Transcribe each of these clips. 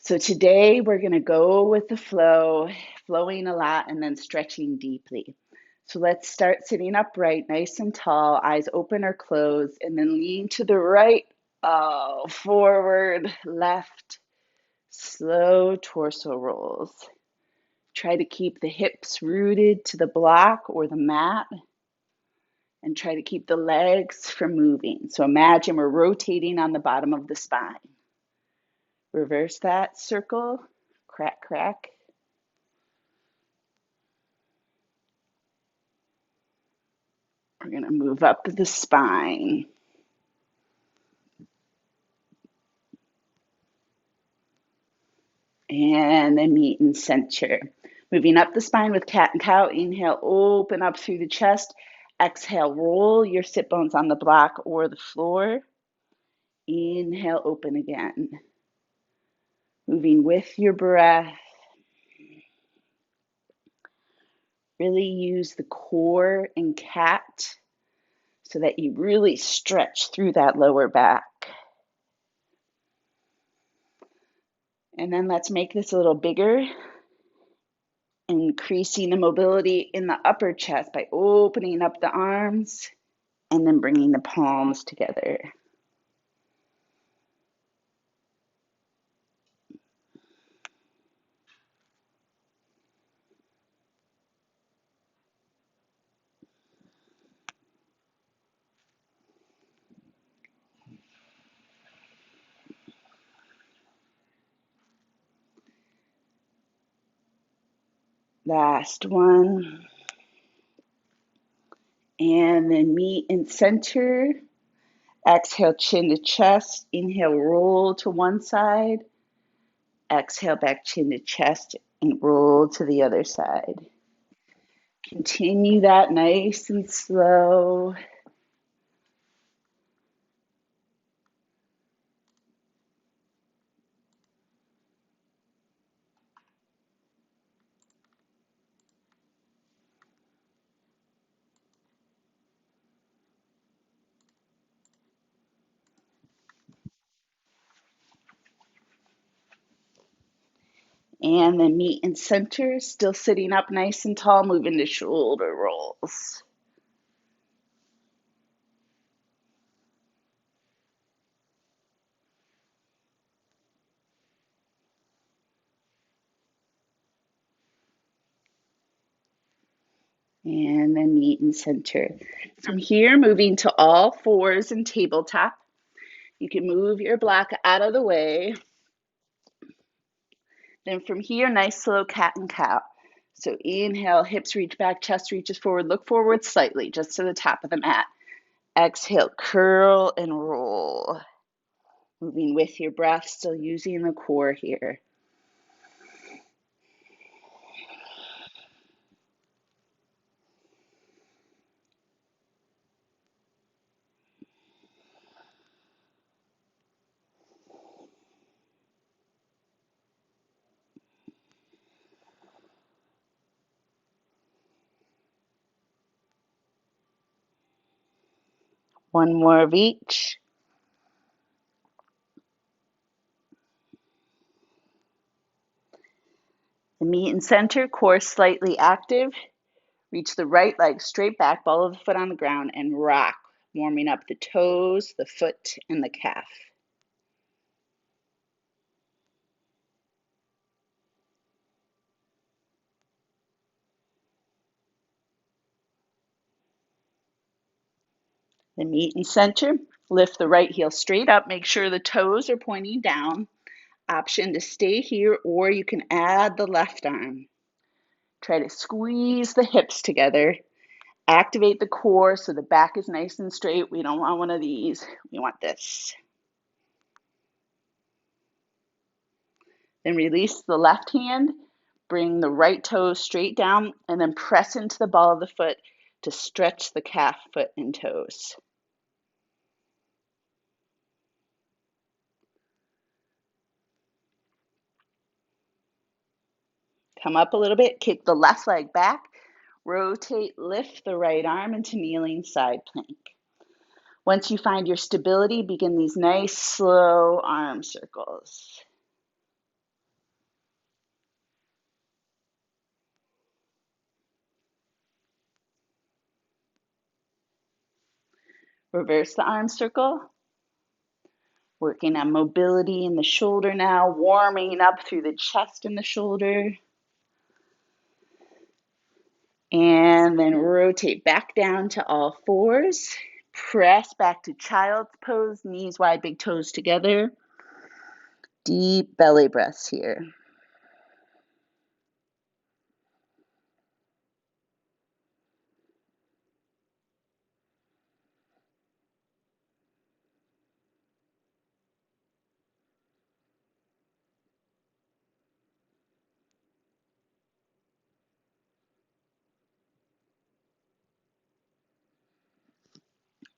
So today we're going to go with the flow, flowing a lot and then stretching deeply. So let's start sitting upright, nice and tall, eyes open or closed, and then lean to the right, forward, left, slow torso rolls. Try to keep the hips rooted to the block or the mat and try to keep the legs from moving. So imagine we're rotating on the bottom of the spine. Reverse that circle, crack, crack. We're going to move up the spine. And then meet in center. Moving up the spine with cat and cow. Inhale, open up through the chest. Exhale, roll your sit bones on the block or the floor. Inhale, open again. Moving with your breath. Really use the core and cat so that you really stretch through that lower back. And then let's make this a little bigger, increasing the mobility in the upper chest by opening up the arms and then bringing the palms together. Last one. And then meet in center. Exhale, chin to chest. Inhale, roll to one side. Exhale, back chin to chest and roll to the other side. Continue that nice and slow. And then meet in center, still sitting up nice and tall, move into shoulder rolls. And then meet in center. From here, moving to all fours and tabletop. You can move your block out of the way. Then from here, nice slow cat and cow. So inhale, hips reach back, chest reaches forward, look forward slightly, just to the top of the mat. Exhale, curl and roll. Moving with your breath, still using the core here. One more of each. The meet in center, core slightly active. Reach the right leg straight back, ball of the foot on the ground, and rock, warming up the toes, the foot, and the calf. The meet in center, lift the right heel straight up, make sure the toes are pointing down. Option to stay here, or you can add the left arm. Try to squeeze the hips together. Activate the core so the back is nice and straight. We don't want one of these. We want this. Then release the left hand. Bring the right toes straight down and then press into the ball of the foot to stretch the calf, foot, and toes. Come up a little bit, kick the left leg back, rotate, lift the right arm into kneeling side plank. Once you find your stability, begin these nice, slow arm circles. Reverse the arm circle. Working on mobility in the shoulder now, warming up through the chest and the shoulder. And then rotate back down to all fours. Press back to child's pose, knees wide, big toes together. Deep belly breaths here.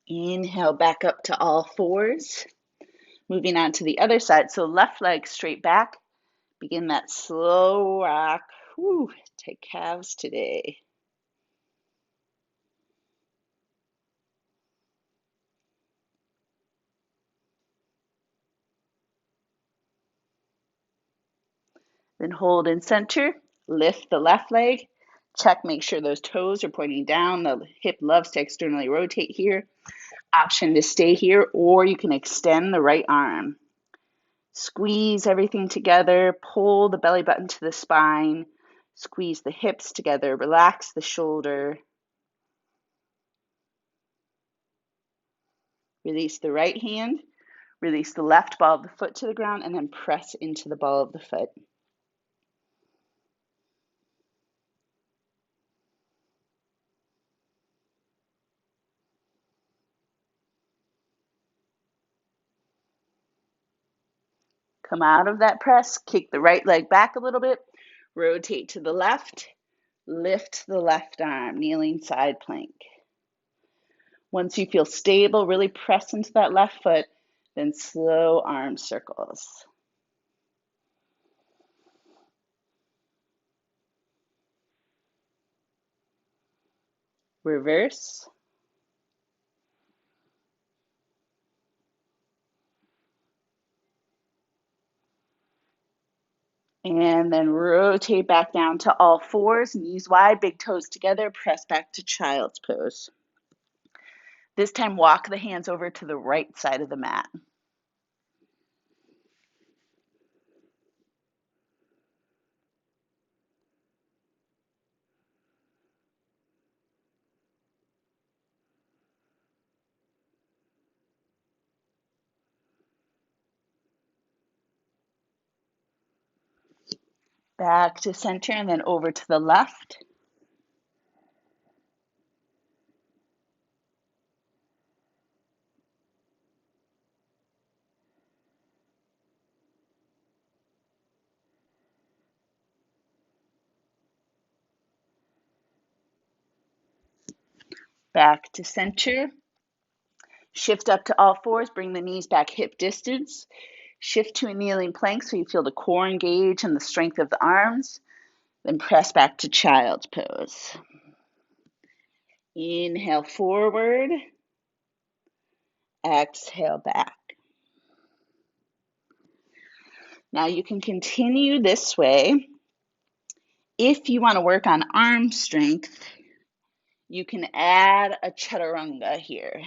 Inhale back up to all fours. Moving on to the other side. So left leg straight back. Begin that slow rock. Whew, to calves today. Then hold in center. Lift the left leg. Check, make sure those toes are pointing down. The hip loves to externally rotate here. Option to stay here, or you can extend the right arm. Squeeze everything together. Pull the belly button to the spine. Squeeze the hips together. Relax the shoulder. Release the right hand. Release the left ball of the foot to the ground, and then press into the ball of the foot. Come out of that press, kick the right leg back a little bit, rotate to the left, lift the left arm, kneeling side plank. Once you feel stable, really press into that left foot, then slow arm circles. Reverse. And then rotate back down to all fours, knees wide, big toes together, press back to child's pose. This time, walk the hands over to the right side of the mat. Back to center and then over to the left. Back to center. Shift up to all fours, bring the knees back hip distance. Shift to a kneeling plank so you feel the core engage and the strength of the arms. Then press back to child's pose. Inhale forward. Exhale back. Now you can continue this way. If you want to work on arm strength, you can add a chaturanga here.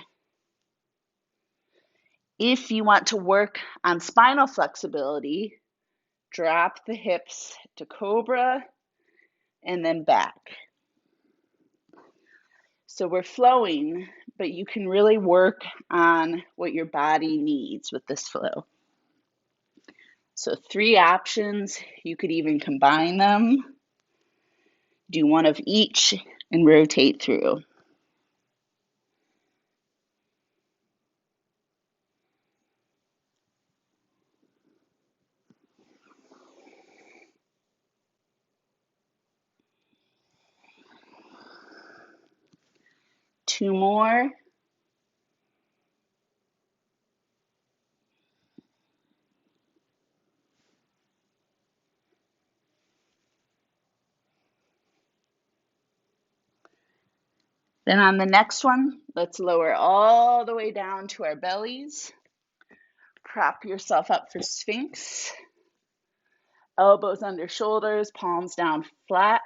If you want to work on spinal flexibility, drop the hips to cobra and then back. So we're flowing, but you can really work on what your body needs with this flow. So 3 options, you could even combine them. Do one of each and rotate through. Two more. Then on the next one, let's lower all the way down to our bellies. Prop yourself up for Sphinx. Elbows under shoulders, palms down flat.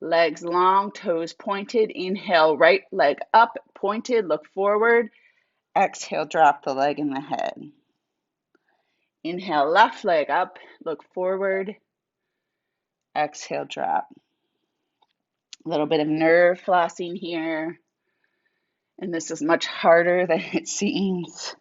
Legs long, toes pointed. Inhale, right leg up, pointed, look forward. Exhale, drop the leg in the head. Inhale, left leg up, look forward. Exhale, drop. A little bit of nerve flossing here. And this is much harder than it seems.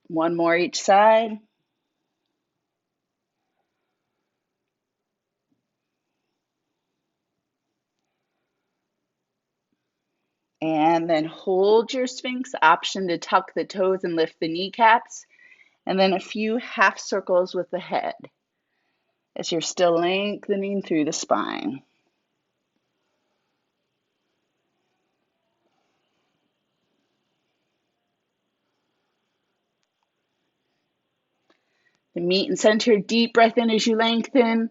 One more each side. And then hold your Sphinx, option to tuck the toes and lift the kneecaps. And then a few half circles with the head as you're still lengthening through the spine. The meet and center, deep breath in as you lengthen.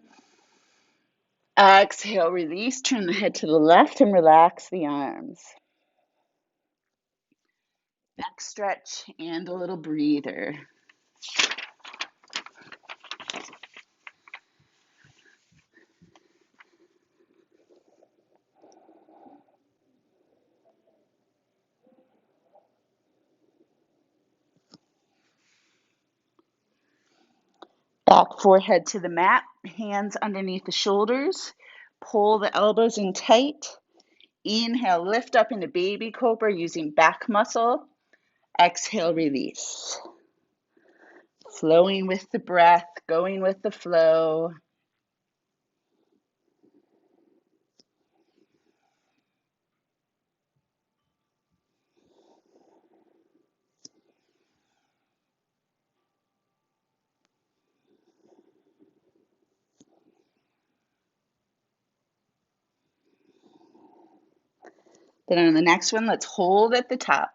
Exhale, release, turn the head to the left and relax the arms. Neck stretch and a little breather. Back forehead to the mat, hands underneath the shoulders. Pull the elbows in tight. Inhale, lift up into baby cobra using back muscle. Exhale, release. Flowing with the breath, going with the flow. Then on the next one, let's hold at the top.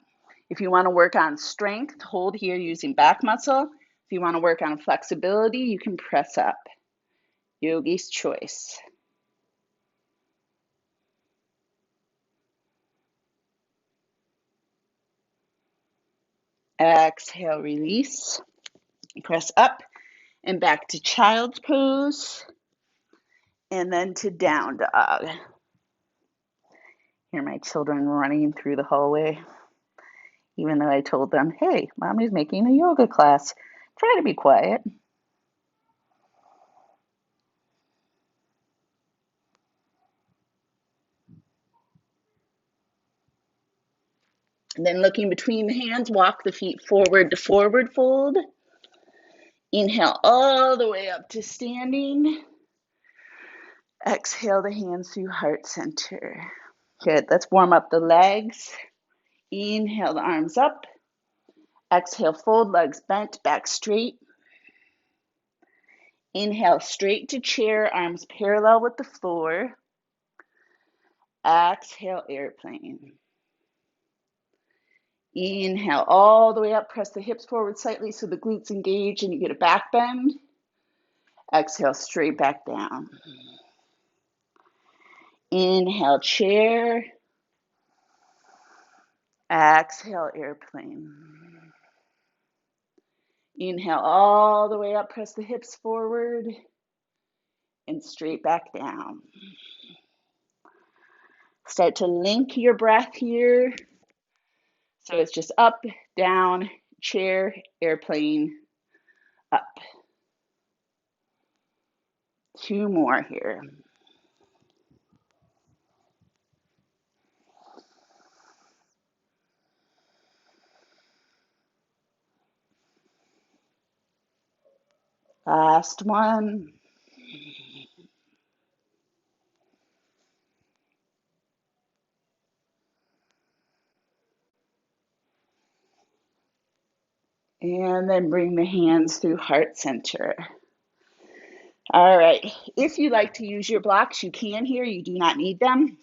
If you want to work on strength, hold here using back muscle. If you want to work on flexibility, you can press up. Yogi's choice. Exhale, release. Press up and back to child's pose. And then to down dog. Hear my children running through the hallway. Even though I told them, hey, mommy's making a yoga class. Try to be quiet. And then looking between the hands, walk the feet forward to forward fold. Inhale all the way up to standing. Exhale the hands through heart center. Good, let's warm up the legs. Inhale the arms up. Exhale, fold legs bent, back straight. Inhale, straight to chair, arms parallel with the floor. Exhale, airplane. Inhale all the way up, press the hips forward slightly so the glutes engage and you get a back bend. Exhale, straight back down. Inhale, chair. Exhale, airplane. Inhale all the way up, press the hips forward and straight back down. Start to link your breath here. So it's just up, down, chair, airplane, up. Two more here. Last one. And then bring the hands through heart center. All right, if you like to use your blocks, you can here. You do not need them.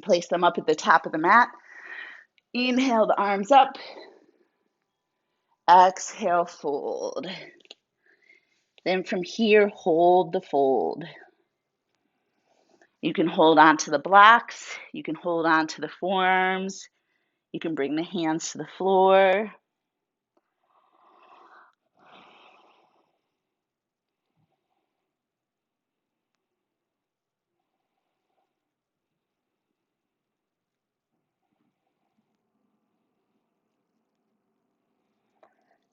Place them up at the top of the mat. Inhale the arms up. Exhale, fold. Then from here, hold the fold. You can hold on to the blocks. You can hold on to the forearms. You can bring the hands to the floor.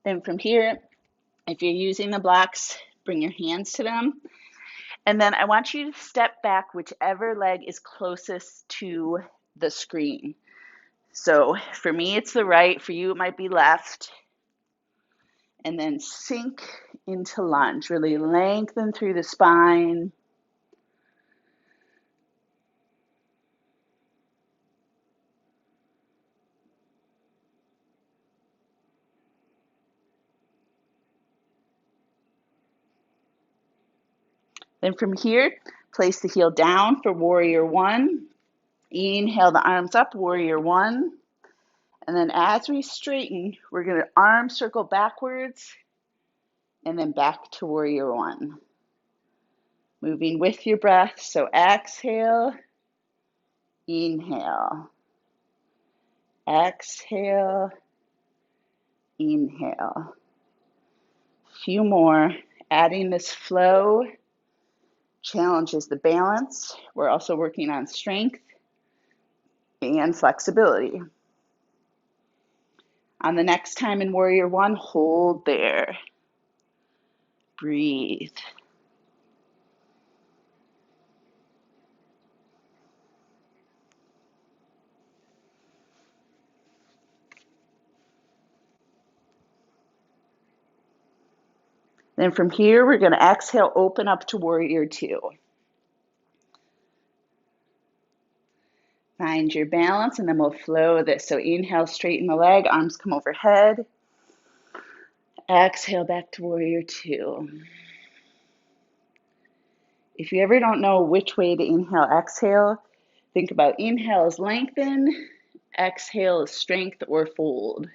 Then from here, if you're using the blocks, bring your hands to them. And then I want you to step back whichever leg is closest to the screen. So for me, it's the right. For you, it might be left. And then sink into lunge. Really lengthen through the spine. Then from here, place the heel down for warrior one. Inhale the arms up, warrior one. And then as we straighten, we're going to arm circle backwards and then back to warrior one. Moving with your breath. So exhale, inhale, exhale, inhale. Few more. Adding this flow challenges the balance. We're also working on strength and flexibility. On the next time in warrior one, hold there. Breathe. Then from here, we're going to exhale, open up to warrior two. Find your balance, and then we'll flow this. So inhale, straighten the leg, arms come overhead. Exhale, back to warrior two. If you ever don't know which way to inhale, exhale, think about inhale is lengthen, exhale is strength or fold.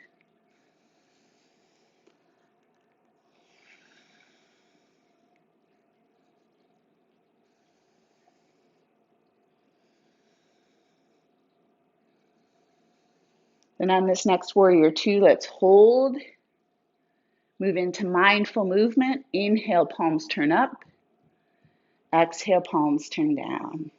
Then on this next warrior two, let's hold. Move into mindful movement. Inhale, palms turn up. Exhale, palms turn down.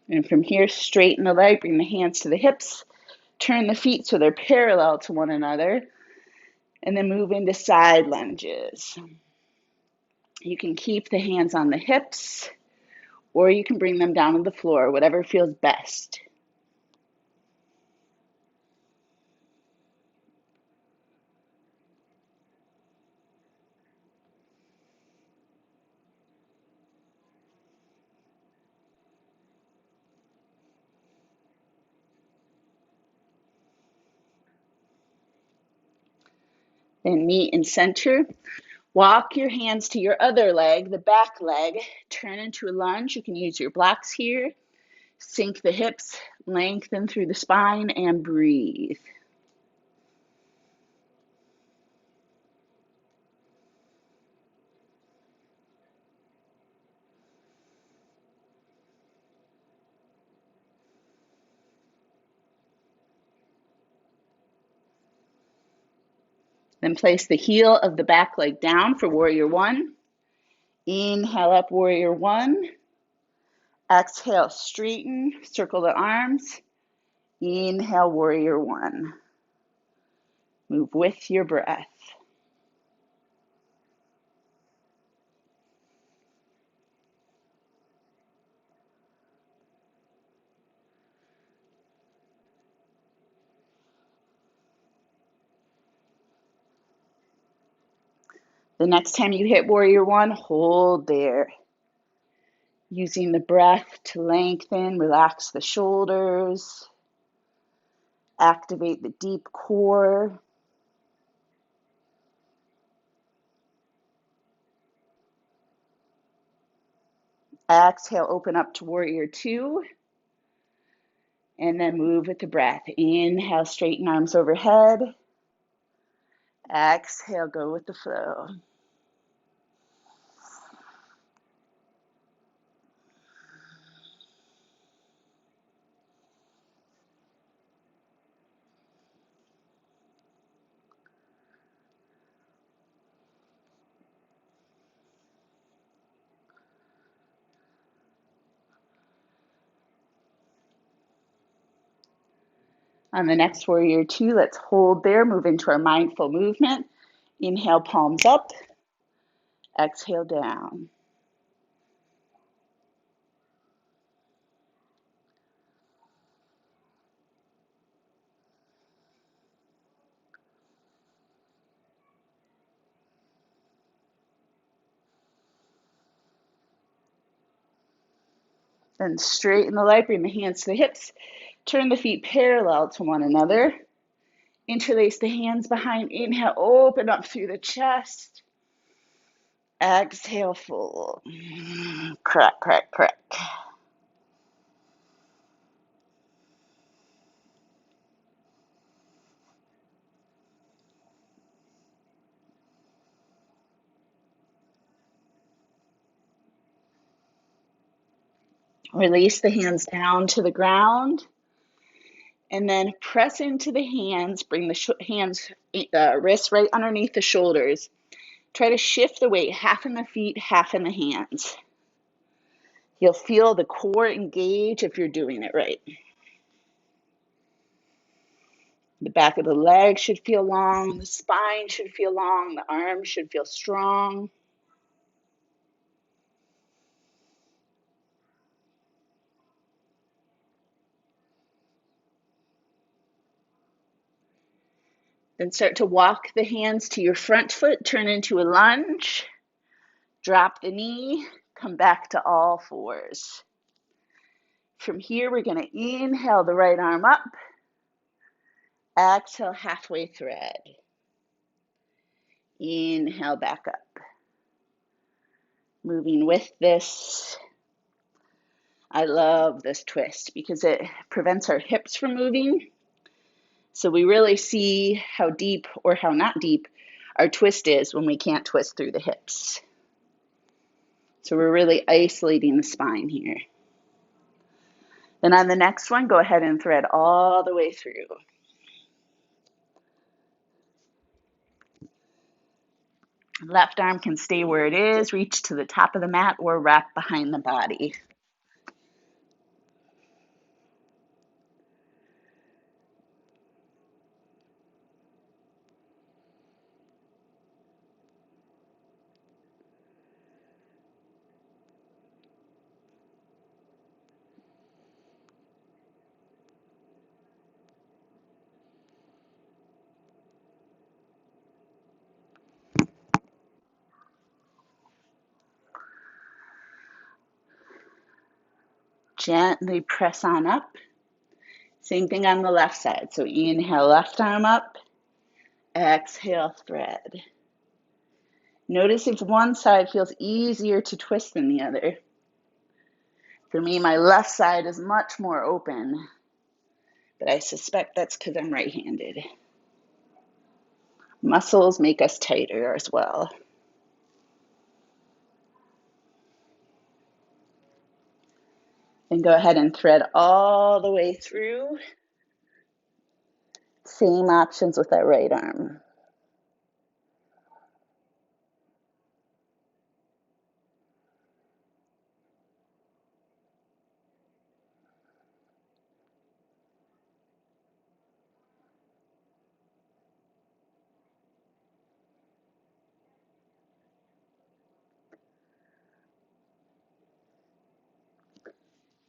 And from here, straighten the leg, bring the hands to the hips, turn the feet so they're parallel to one another, and then move into side lunges. You can keep the hands on the hips, or you can bring them down to the floor, whatever feels best. Then meet in center. Walk your hands to your other leg, the back leg. Turn into a lunge. You can use your blocks here. Sink the hips, lengthen through the spine, and breathe. Then place the heel of the back leg down for warrior one. Inhale up, warrior one. Exhale, straighten, circle the arms. Inhale, warrior one. Move with your breath. The next time you hit warrior one, hold there. Using the breath to lengthen, relax the shoulders, activate the deep core. Exhale, open up to warrior two, and then move with the breath. Inhale, straighten arms overhead. Exhale, go with the flow. On the next warrior two, let's hold there, move into our mindful movement. Inhale, palms up. Exhale, down. Then straighten the leg, bring the hands to the hips. Turn the feet parallel to one another. Interlace the hands behind. Inhale, open up through the chest. Exhale, fold. Crack, crack, crack. Release the hands down to the ground. And then press into the hands. Bring the wrists right underneath the shoulders. Try to shift the weight, half in the feet, half in the hands. You'll feel the core engage if you're doing it right. The back of the leg should feel long. The spine should feel long. The arms should feel strong. Then start to walk the hands to your front foot. Turn into a lunge. Drop the knee. Come back to all fours. From here, we're going to inhale the right arm up. Exhale, halfway thread. Inhale back up. Moving with this. I love this twist because it prevents our hips from moving. So we really see how deep or how not deep our twist is when we can't twist through the hips. So we're really isolating the spine here. Then on the next one, go ahead and thread all the way through. Left arm can stay where it is, reach to the top of the mat, or wrap behind the body. Gently press on up. Same thing on the left side. So inhale, left arm up. Exhale, thread. Notice if one side feels easier to twist than the other. For me, my left side is much more open, but I suspect that's because I'm right-handed. Muscles make us tighter as well. Then go ahead and thread all the way through. Same options with that right arm.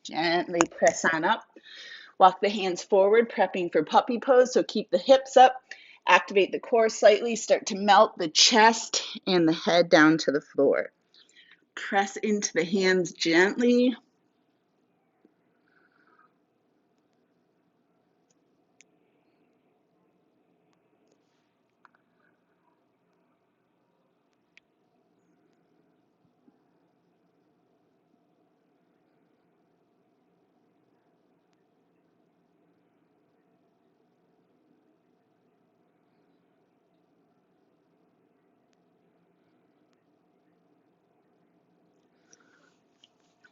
Gently press on up. Walk the hands forward, prepping for puppy pose. So keep the hips up, activate the core slightly, start to melt the chest and the head down to the floor. Press into the hands gently.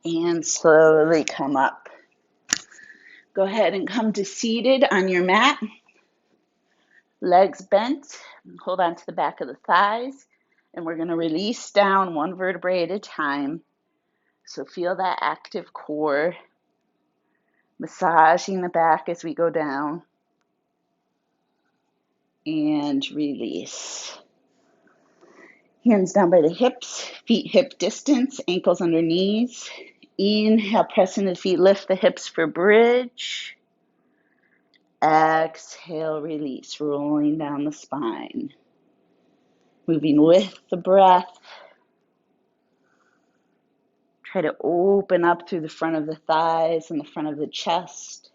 And slowly come up. Go ahead and come to seated on your mat. Legs bent. Hold on to the back of the thighs. And we're going to release down one vertebrae at a time. So feel that active core. Massaging the back as we go down. And release. Hands down by the hips, feet hip distance, ankles under knees. Inhale, press into the feet, lift the hips for bridge. Exhale, release, rolling down the spine. Moving with the breath. Try to open up through the front of the thighs and the front of the chest.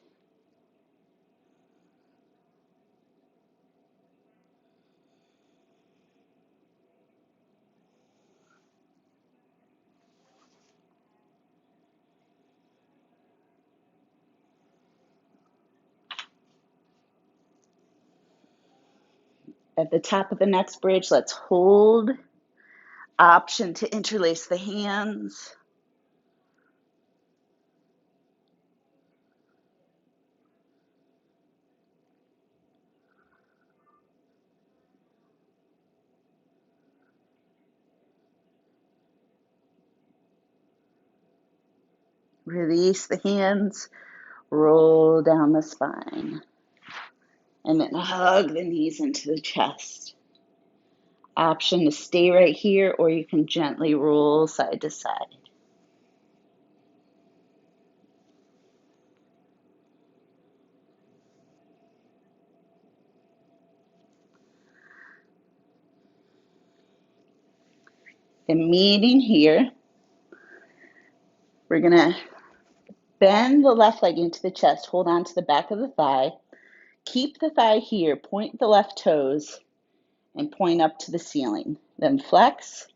At the top of the next bridge, let's hold. Option to interlace the hands. Release the hands. Roll down the spine. And then hug the knees into the chest. Option to stay right here, or you can gently roll side to side. Then meeting here, we're going to bend the left leg into the chest. Hold on to the back of the thigh. Keep the thigh here. Point the left toes and point up to the ceiling. Then flex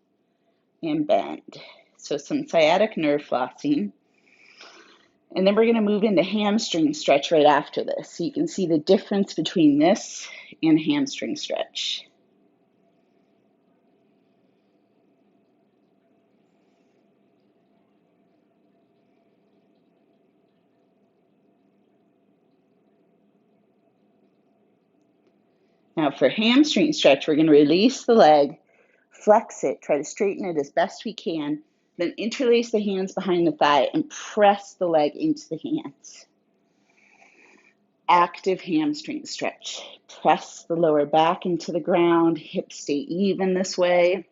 and bend. So some sciatic nerve flossing. And then we're going to move into hamstring stretch right after this. So you can see the difference between this and hamstring stretch. Now for hamstring stretch, we're going to release the leg, flex it, try to straighten it as best we can, then interlace the hands behind the thigh and press the leg into the hands. Active hamstring stretch. Press the lower back into the ground, hips stay even this way.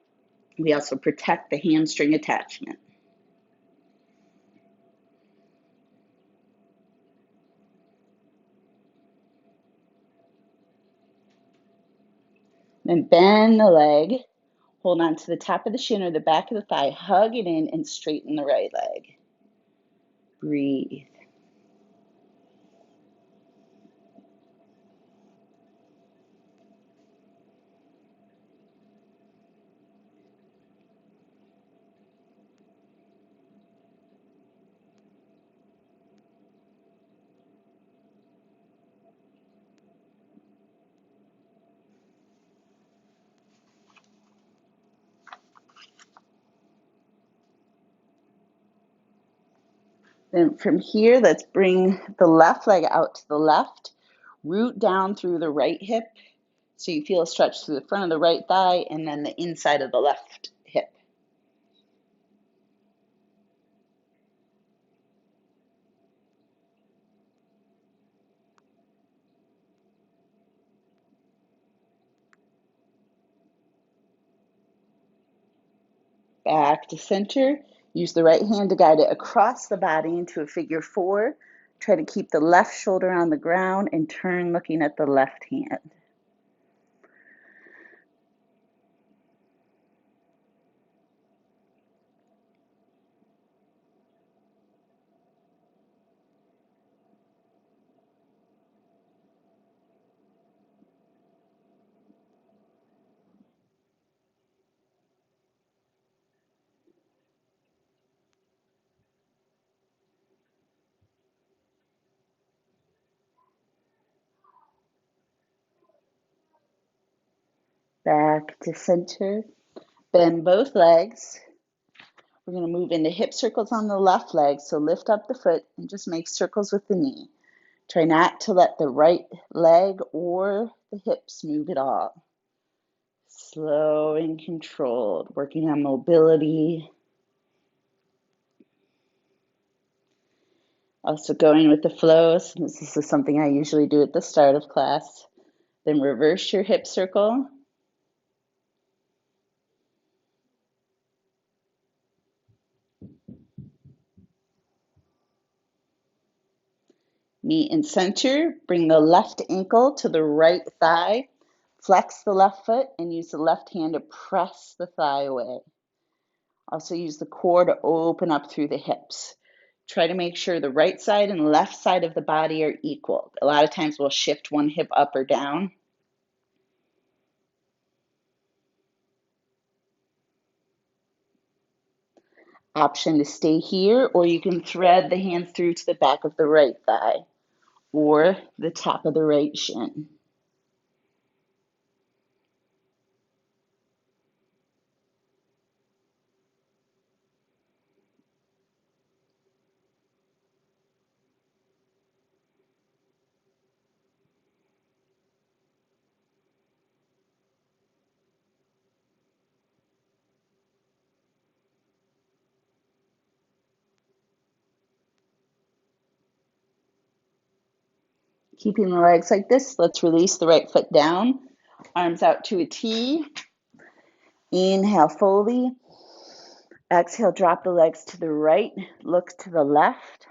We also protect the hamstring attachment. Then bend the leg, hold on to the top of the shin or the back of the thigh, hug it in and straighten the right leg. Breathe. Then from here, let's bring the left leg out to the left, root down through the right hip. So you feel a stretch through the front of the right thigh and then the inside of the left hip. Back to center. Use the right hand to guide it across the body into a figure four. Try to keep the left shoulder on the ground and turn looking at the left hand. Back to center. Bend both legs. We're going to move into hip circles on the left leg. So lift up the foot and just make circles with the knee. Try not to let the right leg or the hips move at all. Slow and controlled, working on mobility. Also going with the flow. So this is something I usually do at the start of class. Then reverse your hip circle. Meet in center. Bring the left ankle to the right thigh. Flex the left foot and use the left hand to press the thigh away. Also use the core to open up through the hips. Try to make sure the right side and left side of the body are equal. A lot of times we'll shift one hip up or down. Option to stay here, or you can thread the hand through to the back of the right thigh or the top of the right shin. Keeping the legs like this, let's release the right foot down, arms out to a T. Inhale fully. Exhale, drop the legs to the right, look to the left.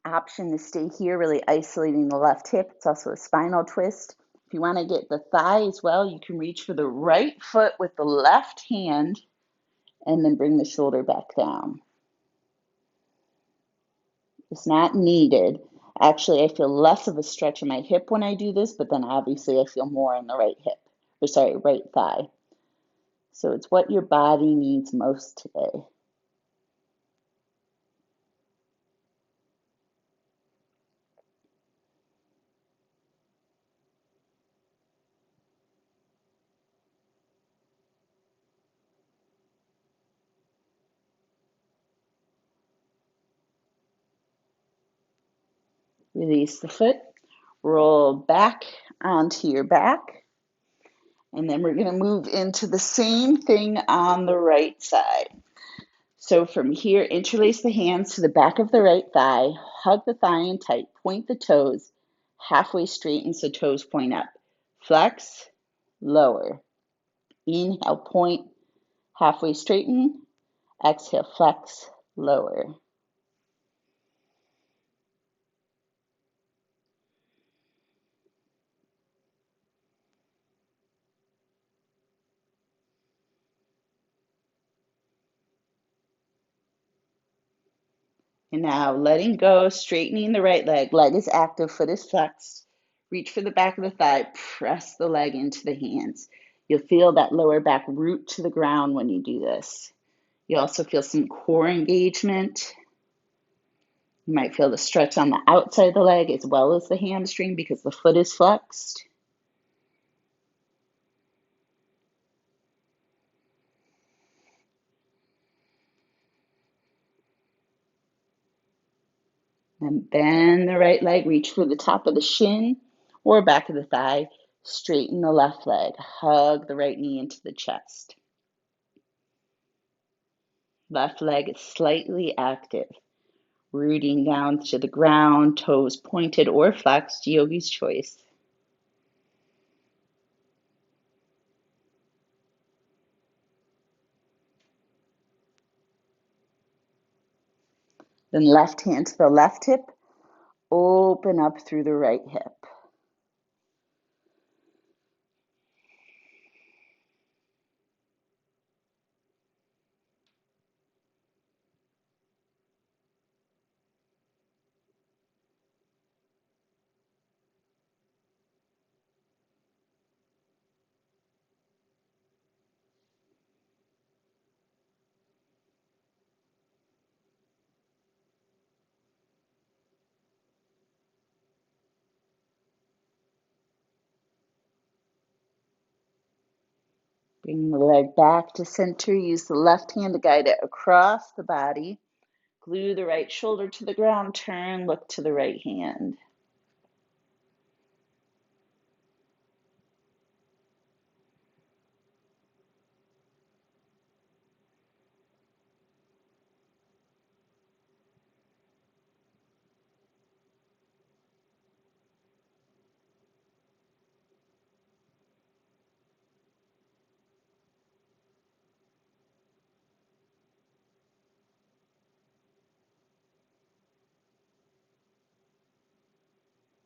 Option to stay here, really isolating the left hip. It's also a spinal twist. If you want to get the thigh as well, you can reach for the right foot with the left hand and then bring the shoulder back down. It's not needed. Actually, I feel less of a stretch in my hip when I do this, but then obviously I feel more in the right hip, or sorry, right thigh. So it's what your body needs most today. Release the foot, roll back onto your back, and then we're going to move into the same thing on the right side. So from here, interlace the hands to the back of the right thigh, hug the thigh in tight, point the toes, halfway straighten so toes point up. Flex, lower. Inhale, point, halfway straighten. Exhale, flex, lower. And now letting go, straightening the right leg. Leg is active, foot is flexed. Reach for the back of the thigh, press the leg into the hands. You'll feel that lower back root to the ground when you do this. You also feel some core engagement. You might feel the stretch on the outside of the leg as well as the hamstring because the foot is flexed. And bend the right leg, reach for the top of the shin or back of the thigh. Straighten the left leg, hug the right knee into the chest. Left leg is slightly active, rooting down to the ground, toes pointed or flexed, yogi's choice. Then left hand to the left hip, open up through the right hip. Bring the leg back to center. Use the left hand to guide it across the body. Glue the right shoulder to the ground. Turn, look to the right hand.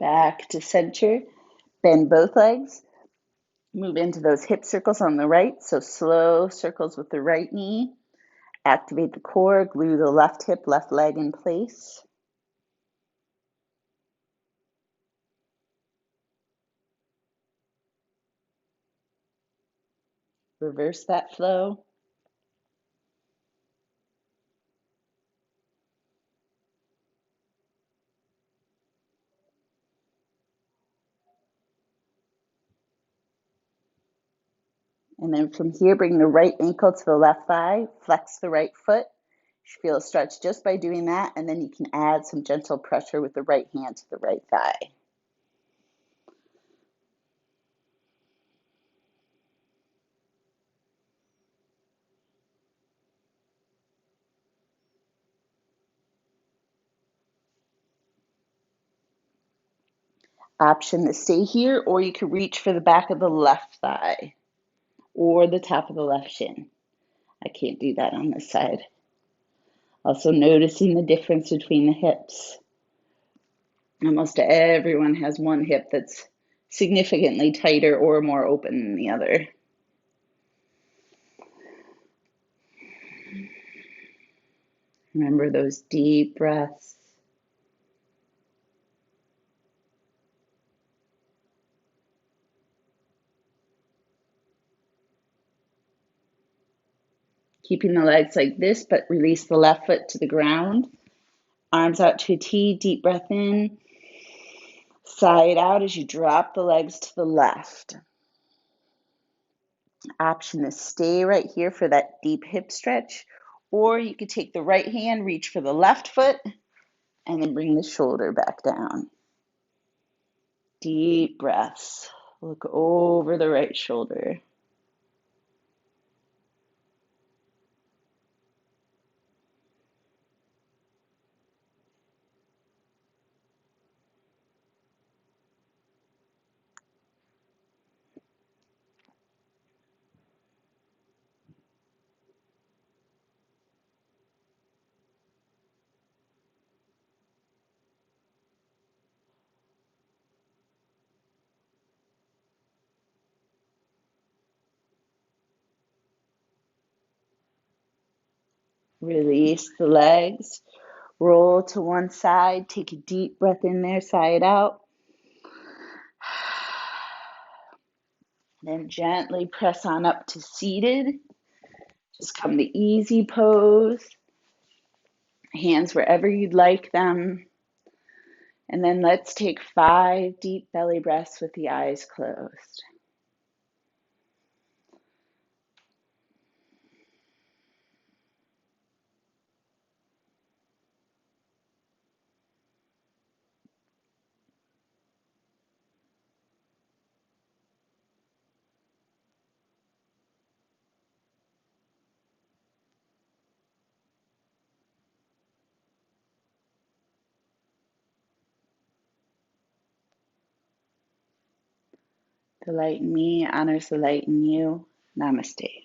Back to center. Bend both legs. Move into those hip circles on the right. So slow circles with the right knee. Activate the core. Glue the left hip, left leg in place. Reverse that flow. And then from here, bring the right ankle to the left thigh. Flex the right foot. You should feel a stretch just by doing that. And then you can add some gentle pressure with the right hand to the right thigh. Option to stay here, or you could reach for the back of the left thigh or the top of the left shin. I can't do that on this side. Also noticing the difference between the hips. Almost everyone has one hip that's significantly tighter or more open than the other. Remember those deep breaths. Keeping the legs like this, but release the left foot to the ground. Arms out to a T, deep breath in. Side out as you drop the legs to the left. Option is stay right here for that deep hip stretch, or you could take the right hand, reach for the left foot, and then bring the shoulder back down. Deep breaths. Look over the right shoulder. Release the legs. Roll to one side. Take a deep breath in there, side out. Then gently press on up to seated. Just come to easy pose. Hands wherever you'd like them. And then let's take 5 deep belly breaths with the eyes closed. The light in me honors the light in you. Namaste.